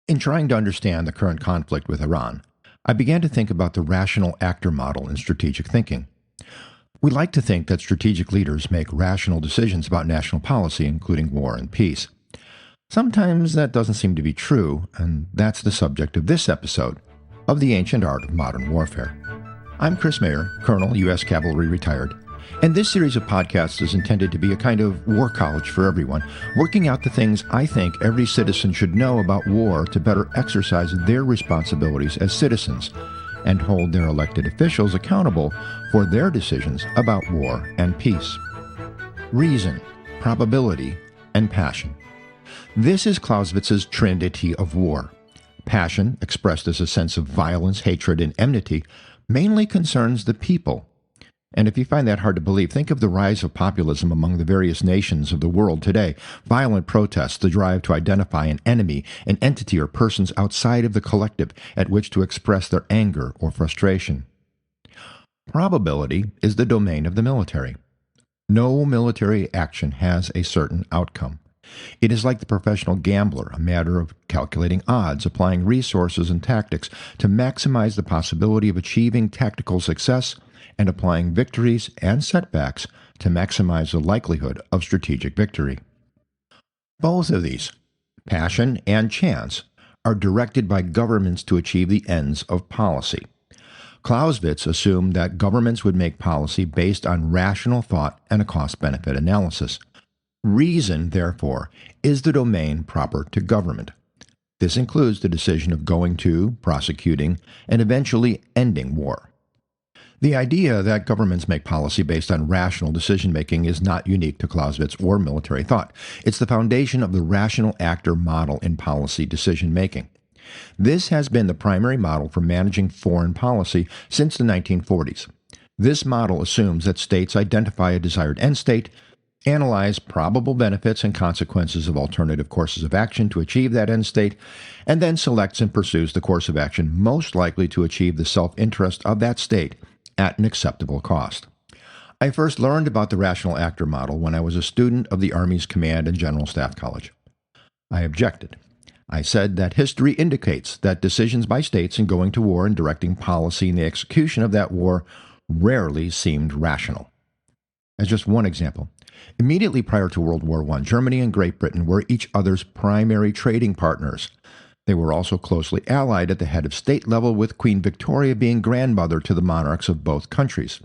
In trying to understand the current conflict with Iran, I began to think about the rational actor model in strategic thinking. We like to think that strategic leaders make rational decisions about national policy, including war and peace. Sometimes that doesn't seem to be true, and that's the subject of this episode of The Ancient Art of Modern Warfare. I'm Chris Mayer, Colonel, U.S. Cavalry retired, and this series of podcasts is intended to be a kind of war college for everyone, working out the things I think every citizen should know about war to better exercise their responsibilities as citizens and hold their elected officials accountable for their decisions about war and peace. Reason, probability, and passion. This is Clausewitz's Trinity of War. Passion, expressed as a sense of violence, hatred, and enmity, mainly concerns the people. And if you find that hard to believe, think of the rise of populism among the various nations of the world today. Violent protests, the drive to identify an enemy, an entity, or persons outside of the collective at which to express their anger or frustration. Probability is the domain of the military. No military action has a certain outcome. It is like the professional gambler, a matter of calculating odds, applying resources and tactics to maximize the possibility of achieving tactical success, and applying victories and setbacks to maximize the likelihood of strategic victory. Both of these, passion and chance, are directed by governments to achieve the ends of policy. Clausewitz assumed that governments would make policy based on rational thought and a cost-benefit analysis. Reason, therefore, is the domain proper to government. This includes the decision of going to, prosecuting, and eventually ending war. The idea that governments make policy based on rational decision-making is not unique to Clausewitz or military thought. It's the foundation of the rational actor model in policy decision-making. This has been the primary model for managing foreign policy since the 1940s. This model assumes that states identify a desired end state, analyze probable benefits and consequences of alternative courses of action to achieve that end state, and then selects and pursues the course of action most likely to achieve the self-interest of that state at an acceptable cost. I first learned about the rational actor model when I was a student of the Army's Command and General Staff College. I objected. I said that history indicates that decisions by states in going to war and directing policy in the execution of that war rarely seemed rational. As just one example, immediately prior to World War I, Germany and Great Britain were each other's primary trading partners. They were also closely allied at the head of state level, with Queen Victoria being grandmother to the monarchs of both countries.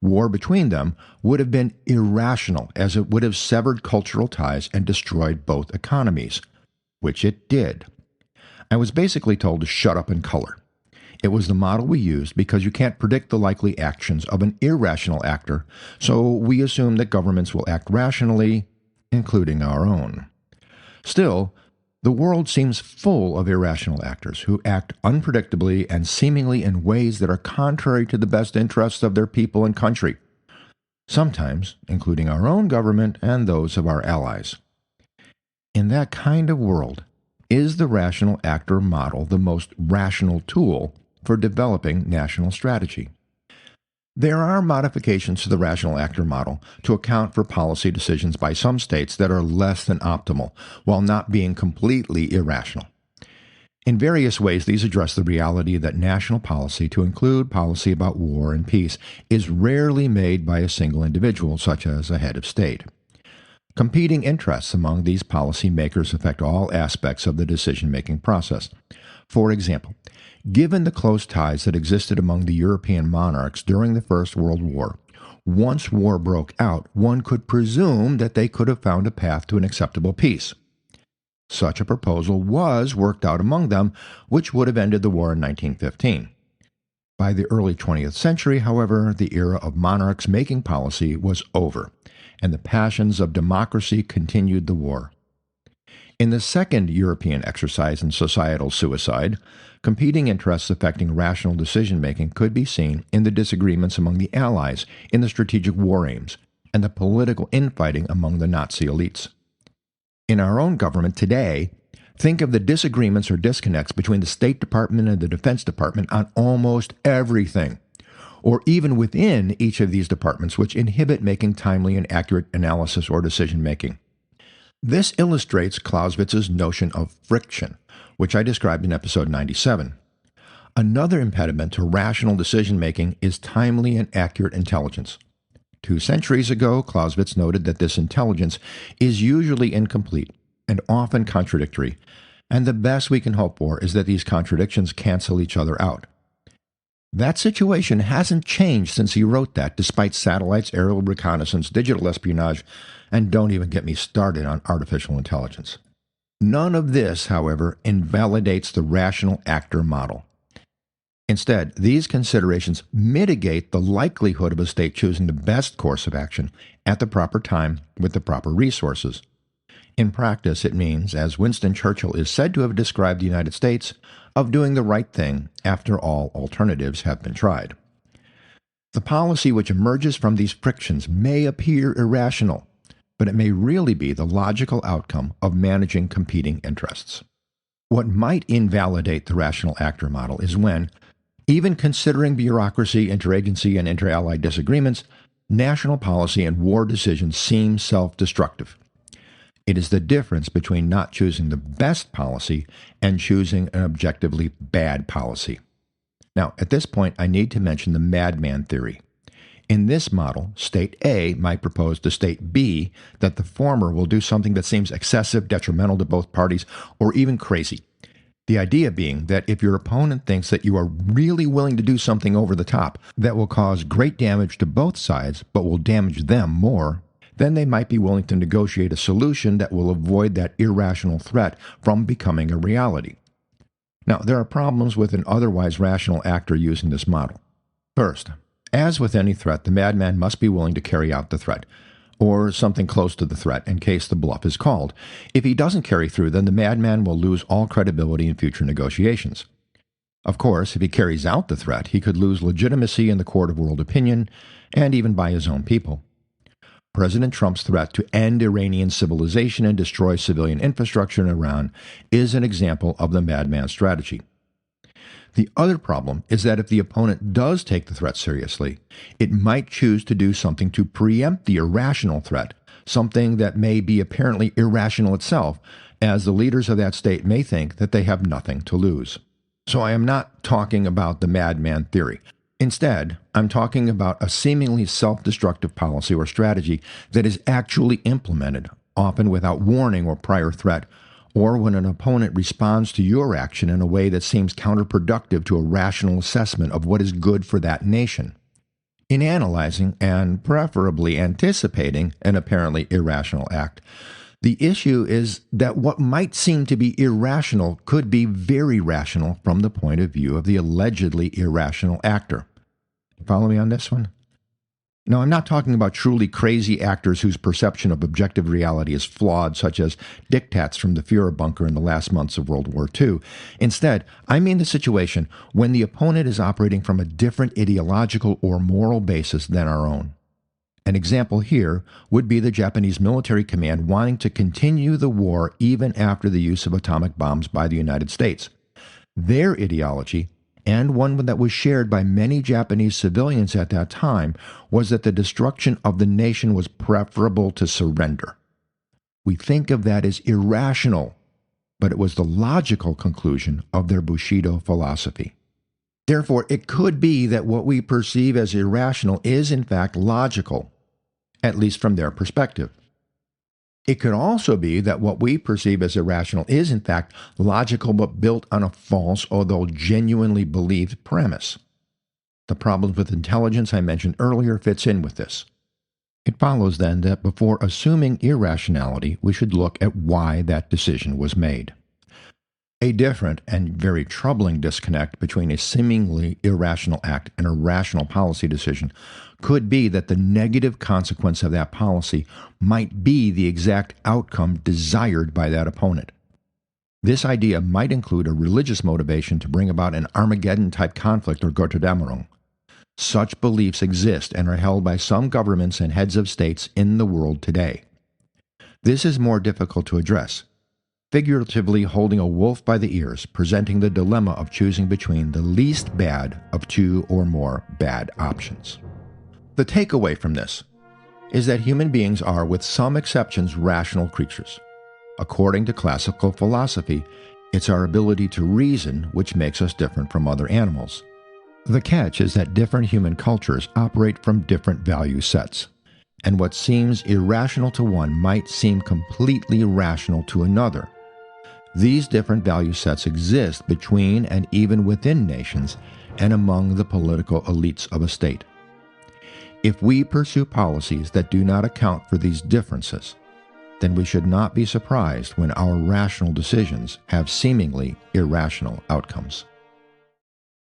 War between them would have been irrational, as it would have severed cultural ties and destroyed both economies, which it did. I was basically told to shut up and color. It was the model we used because you can't predict the likely actions of an irrational actor, so we assume that governments will act rationally, including our own. Still, the world seems full of irrational actors who act unpredictably and seemingly in ways that are contrary to the best interests of their people and country, sometimes including our own government and those of our allies. In that kind of world, is the rational actor model the most rational tool for developing national strategy? There are modifications to the rational actor model to account for policy decisions by some states that are less than optimal, while not being completely irrational. In various ways, these address the reality that national policy, to include policy about war and peace, is rarely made by a single individual, such as a head of state. Competing interests among these policy makers affect all aspects of the decision-making process. For example, given the close ties that existed among the European monarchs during the First World War, once war broke out, one could presume that they could have found a path to an acceptable peace. Such a proposal was worked out among them, which would have ended the war in 1915. By the early 20th century, however, the era of monarchs making policy was over, and the passions of democracy continued the war. In the second European exercise in societal suicide, competing interests affecting rational decision-making could be seen in the disagreements among the Allies in the strategic war aims and the political infighting among the Nazi elites. In our own government today, think of the disagreements or disconnects between the State Department and the Defense Department on almost everything, or even within each of these departments, which inhibit making timely and accurate analysis or decision-making. This illustrates Clausewitz's notion of friction, which I described in episode 97. Another impediment to rational decision-making is timely and accurate intelligence. 2 centuries ago, Clausewitz noted that this intelligence is usually incomplete and often contradictory, and the best we can hope for is that these contradictions cancel each other out. That situation hasn't changed since he wrote that, despite satellites, aerial reconnaissance, digital espionage, and don't even get me started on artificial intelligence. None of this, however, invalidates the rational actor model. Instead, these considerations mitigate the likelihood of a state choosing the best course of action at the proper time with the proper resources. In practice, it means, as Winston Churchill is said to have described the United States, of doing the right thing after all alternatives have been tried. The policy which emerges from these frictions may appear irrational, but it may really be the logical outcome of managing competing interests. What might invalidate the rational actor model is when, even considering bureaucracy, interagency, and inter-allied disagreements, national policy and war decisions seem self-destructive. It is the difference between not choosing the best policy and choosing an objectively bad policy. Now, at this point, I need to mention the madman theory. In this model, State A might propose to State B that the former will do something that seems excessive, detrimental to both parties, or even crazy. The idea being that if your opponent thinks that you are really willing to do something over the top that will cause great damage to both sides but will damage them more, then they might be willing to negotiate a solution that will avoid that irrational threat from becoming a reality. Now, there are problems with an otherwise rational actor using this model. First, as with any threat, the madman must be willing to carry out the threat, or something close to the threat in case the bluff is called. If he doesn't carry through, then the madman will lose all credibility in future negotiations. Of course, if he carries out the threat, he could lose legitimacy in the court of world opinion, and even by his own people. President Trump's threat to end Iranian civilization and destroy civilian infrastructure in Iran is an example of the madman strategy. The other problem is that if the opponent does take the threat seriously, it might choose to do something to preempt the irrational threat, something that may be apparently irrational itself, as the leaders of that state may think that they have nothing to lose. So I am not talking about the madman theory. Instead, I'm talking about a seemingly self-destructive policy or strategy that is actually implemented, often without warning or prior threat, or when an opponent responds to your action in a way that seems counterproductive to a rational assessment of what is good for that nation. In analyzing and preferably anticipating an apparently irrational act, the issue is that what might seem to be irrational could be very rational from the point of view of the allegedly irrational actor. Follow me on this one? Now, I'm not talking about truly crazy actors whose perception of objective reality is flawed, such as diktats from the Führer bunker in the last months of World War II. Instead, I mean the situation when the opponent is operating from a different ideological or moral basis than our own. An example here would be the Japanese military command wanting to continue the war even after the use of atomic bombs by the United States. Their ideology, and one that was shared by many Japanese civilians at that time, was that the destruction of the nation was preferable to surrender. We think of that as irrational, but it was the logical conclusion of their Bushido philosophy. Therefore, it could be that what we perceive as irrational is in fact logical, at least from their perspective. It could also be that what we perceive as irrational is in fact logical but built on a false, although genuinely believed premise. The problems with intelligence I mentioned earlier fits in with this. It follows then that before assuming irrationality, we should look at why that decision was made. A different and very troubling disconnect between a seemingly irrational act and a rational policy decision could be that the negative consequence of that policy might be the exact outcome desired by that opponent. This idea might include a religious motivation to bring about an Armageddon-type conflict or Götterdämmerung. Such beliefs exist and are held by some governments and heads of states in the world today. This is more difficult to address, figuratively holding a wolf by the ears, presenting the dilemma of choosing between the least bad of two or more bad options. The takeaway from this is that human beings are, with some exceptions, rational creatures. According to classical philosophy, It's our ability to reason which makes us different from other animals. The catch is that different human cultures operate from different value sets, and what seems irrational to one might seem completely rational to another. These different value sets exist between and even within nations and among the political elites of a state. If we pursue policies that do not account for these differences, then we should not be surprised when our rational decisions have seemingly irrational outcomes.